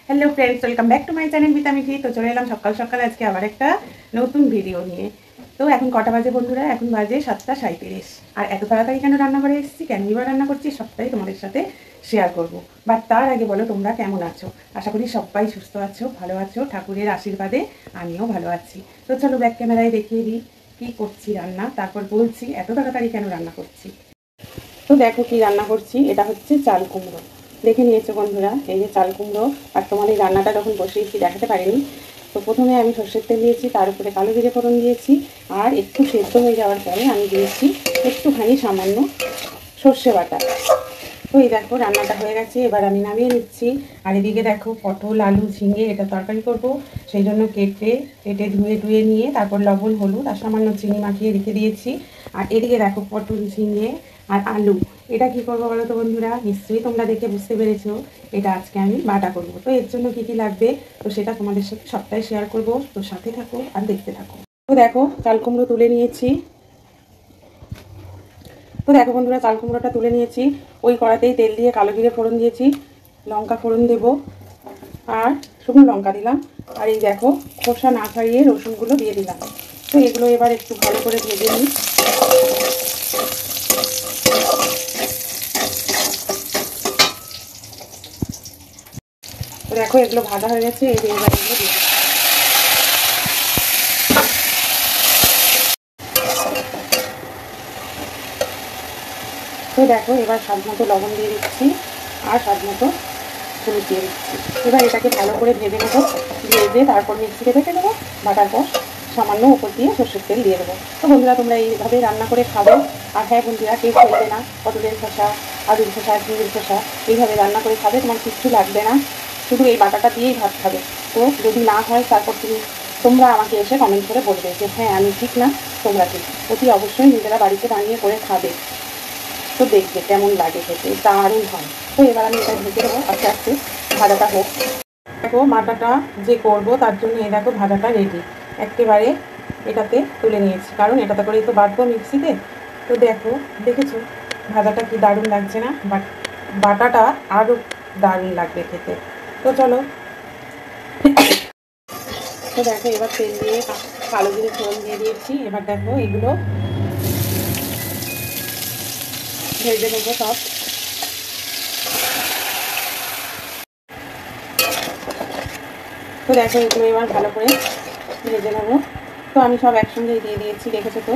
Hello friends, welcome back to my channel বিতা মিঠি। তো চলে এলাম সকাল সকাল আজকে আবার একটা নতুন ভিডিও নিয়ে। তো এখন কটা বাজে বন্ধুরা? এখন বাজে 7:37। আর এত তাড়াতাড়ি কেন রান্না করে এসেছি, কেন এবার রান্না করছি, সবটাই তোমাদের সাথে শেয়ার করব। বাট তার আগে বলো তোমরা কেমন আছো? আশা করি সবাই সুস্থ আছো, ভালো আছো, ঠাকুরের আশীর্বাদে আমিও ভালো আছি। তো চলো ব্যাক ক্যামেরায় দেখিয়ে দিই কী করছি রান্না, তারপর বলছি এত তাড়াতাড়ি কেন রান্না করছি। তো দেখো কি রান্না করছি, এটা হচ্ছে চাল কুমড়ো। দেখে নিয়েছো বন্ধুরা, এই যে চাল কুমড়ো। আর তোমাদের রান্নাটা যখন বসিয়েছি দেখাতে পারিনি। তো প্রথমে আমি সর্ষের তেল দিয়েছি, তার উপরে কালো জিরে ফোড়ন দিয়েছি, আর একটু সেদ্ধ হয়ে যাওয়ার পরে আমি দিয়েছি একটুখানি সামান্য সর্ষে বাটা। তো এই দেখো রান্নাটা হয়ে গেছে, এবার আমি নামিয়ে নিচ্ছি। আর এদিকে দেখো পটল, আলু, ঝিঙে এটা তরকারি করব, সেই জন্য কেটে ধুয়ে নিয়ে তারপর লবণ, হলুদ আর সামান্য চিনি মাখিয়ে রেখে দিয়েছি। আর এদিকে দেখো পটল, ঝিঙে আর আলু, এটা কি করবো বলো তো বন্ধুরা? নিশ্চয়ই তোমরা দেখে বুঝতে পেরেছো, এটা আজকে আমি বাটা করব। তো এর জন্য কী কী লাগবে তো সেটা তোমাদের সাথে সবটাই শেয়ার করব। তো সাথে থাকো আর দেখতে থাকো। তো দেখো চাল কুমড়ো তুলে নিয়েছি। তো দেখো বন্ধুরা, চাল কুমড়োটা তুলে নিয়েছি। ওই কড়াতেই তেল দিয়ে কালো জিরে ফোড়ন দিয়েছি, লঙ্কা ফোড়ন দেব, আর শুকনো লঙ্কা দিলাম। আর এই দেখো খোসা না ছাড়িয়ে রসুনগুলো দিয়ে দিলাম। তো এগুলো এবার একটু ভালো করে ভেজে নিই। তো দেখো এগুলো ভাজা হয়ে গেছে, এই এবার এগুলো দিয়ে দিচ্ছি। তো দেখো এবার স্বাদ মতো লবণ দিয়ে দিচ্ছি, আর স্বাদ মতো হলুদ দিয়ে দিচ্ছি। এবার এটাকে ভালো করে ভেজে নেবো, ভেজে তারপর মিক্সিতে বেটে নেবো। বাটার পর সামান্য উপর দিয়ে সর্ষের তেল দিয়ে দেবো। তো বন্ধুরা তোমরা এইভাবে রান্না করে খাবে। আর হ্যাঁ বন্ধুরা, কেউ ফেলবে না, পটলের খোসা, আলুর খোসা, ঝিঙের খোসা এইভাবে রান্না করে খাবে, তোমার কিচ্ছু লাগবে না, শুধু এই বাটাটা দিয়েই ভাত খাবে। তো যদি না হয় তারপর তোমরা আমাকে এসে কমেন্ট করে বলবে যে হ্যাঁ আমি ঠিক না তোমরা ঠিক। অতি অবশ্যই নিজেরা বাড়িতে বানিয়ে করে খাবে। তো দেখবে কেমন লাগে খেতে, দারুণ হয়। তো এবার আমি এটা ঢেকে দেবো, আস্তে আস্তে ভাজাটা হোক। দেখো বাটাটা যে করব তার জন্য এই দেখো ভাজাটা রেডি, একেবারে এটাতে তুলে নিয়েছি, কারণ এটাতে করেই তো বাটবো মিক্সিতে। তো দেখো দেখেছো ভাজাটা কি দারুণ লাগছে না? বাটাটা আরও দারুণ লাগবে খেতে। তো চলো, তো দেখো এবার তেল দিয়ে কালো জিরে ফোড়ন দিয়ে দিয়েছি। এবার দেখো এগুলো ভেজে নেবো সব। তো দেখো এগুলো এবার ভালো করে ভেজে নেবো। তো আমি সব একসঙ্গেই দিয়ে দিয়েছি, দেখেছো তো।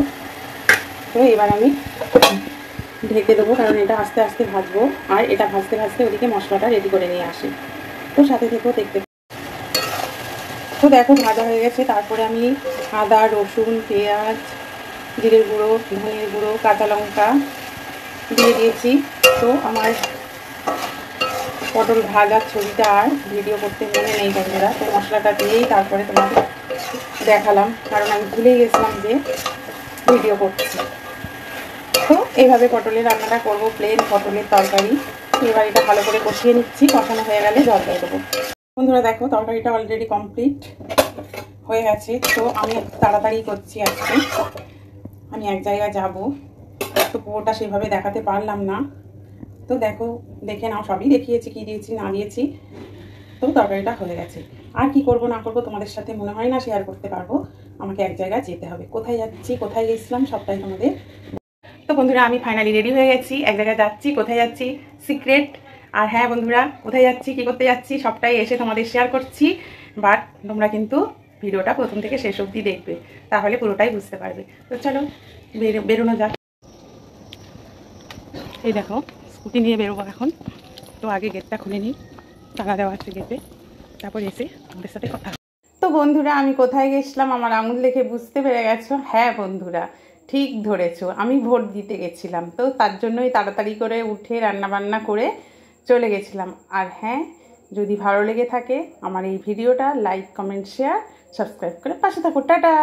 তো এবার আমি ঢেকে দেবো, কারণ এটা আস্তে আস্তে ভাজবো, আর এটা ভাজতে ভাজতে ওদিকে মশলাটা রেডি করে নিয়ে আসি। তো সাথে থেকেও দেখতে। তো দেখো ভাজা হয়ে গেছে, তারপরে আমি আদা, রসুন, পেঁয়াজ, জিরের গুঁড়ো, ধনের গুঁড়ো, কাঁচা লঙ্কা দিয়ে দিয়েছি। তো আমার পটল ভাজার ছবিটা আর ভিডিও করতে মনে নেই বন্ধুরা, তো মশলাটা দিয়েই তারপরে তোমাকে দেখালাম, কারণ আমি ভুলেই গেছিলাম যে ভিডিও করছি। তো এইভাবে পটলের রান্নাটা করবো, প্লেন পটলের তরকারি। এবার এটা ভালো করে কষিয়ে নিচ্ছি, কষানো হয়ে গেলে জল দিয়ে দেবো। বন্ধুরা দেখো তরকারিটা অলরেডি কমপ্লিট হয়ে গেছে। তো আমি তাড়াতাড়ি করছি আজকে, আমি এক জায়গায় যাব, তো পুরোটা সেভাবে দেখাতে পারলাম না। তো দেখো দেখে নাও, সবই দেখিয়েছি, কি দিয়েছি না দিয়েছি। তো তরকারিটা হয়ে গেছে। আর কি করব না করব তোমাদের সাথে মনে হয় না শেয়ার করতে পারবো। আমাকে এক জায়গায় যেতে হবে, কোথায় যাচ্ছি, কোথায় গেছিলাম সবটাই তোমাদের। তো বন্ধুরা আমি ফাইনালি রেডি হয়ে গেছি, এক জায়গায় যাচ্ছি, কোথায় যাচ্ছি সিক্রেট। আর হ্যাঁ বন্ধুরা, কোথায় যাচ্ছি, কী করতে যাচ্ছি সবটাই এসে তোমাদের শেয়ার করছি। বাট তোমরা কিন্তু ভিডিওটা প্রথম থেকে শেষ অবধি দেখবে, তাহলে পুরোটাই বুঝতে পারবে। তো চলো বেরোনো যাক। এই দেখো স্কুটি নিয়ে বেরোবো এখন। তো আগে গেটটা খুলে নিই, তালা দেওয়া আছে গেটে, তারপর এসে তোমাদের সাথে কথা। তো বন্ধুরা আমি কোথায় গেছিলাম আমার আঙুল দেখে বুঝতে পেরে গেছো? হ্যাঁ বন্ধুরা ঠিক ধরেছো, আমি ভোট দিতে গেছিলাম। তো তার জন্যই তাড়াতাড়ি করে উঠে রান্নাবান্না করে চলে গেছিলাম। আর হ্যাঁ, যদি ভালো লেগে থাকে আমার এই ভিডিওটা লাইক, কমেন্ট, শেয়ার, সাবস্ক্রাইব করে পাশে থাকো। টাটা।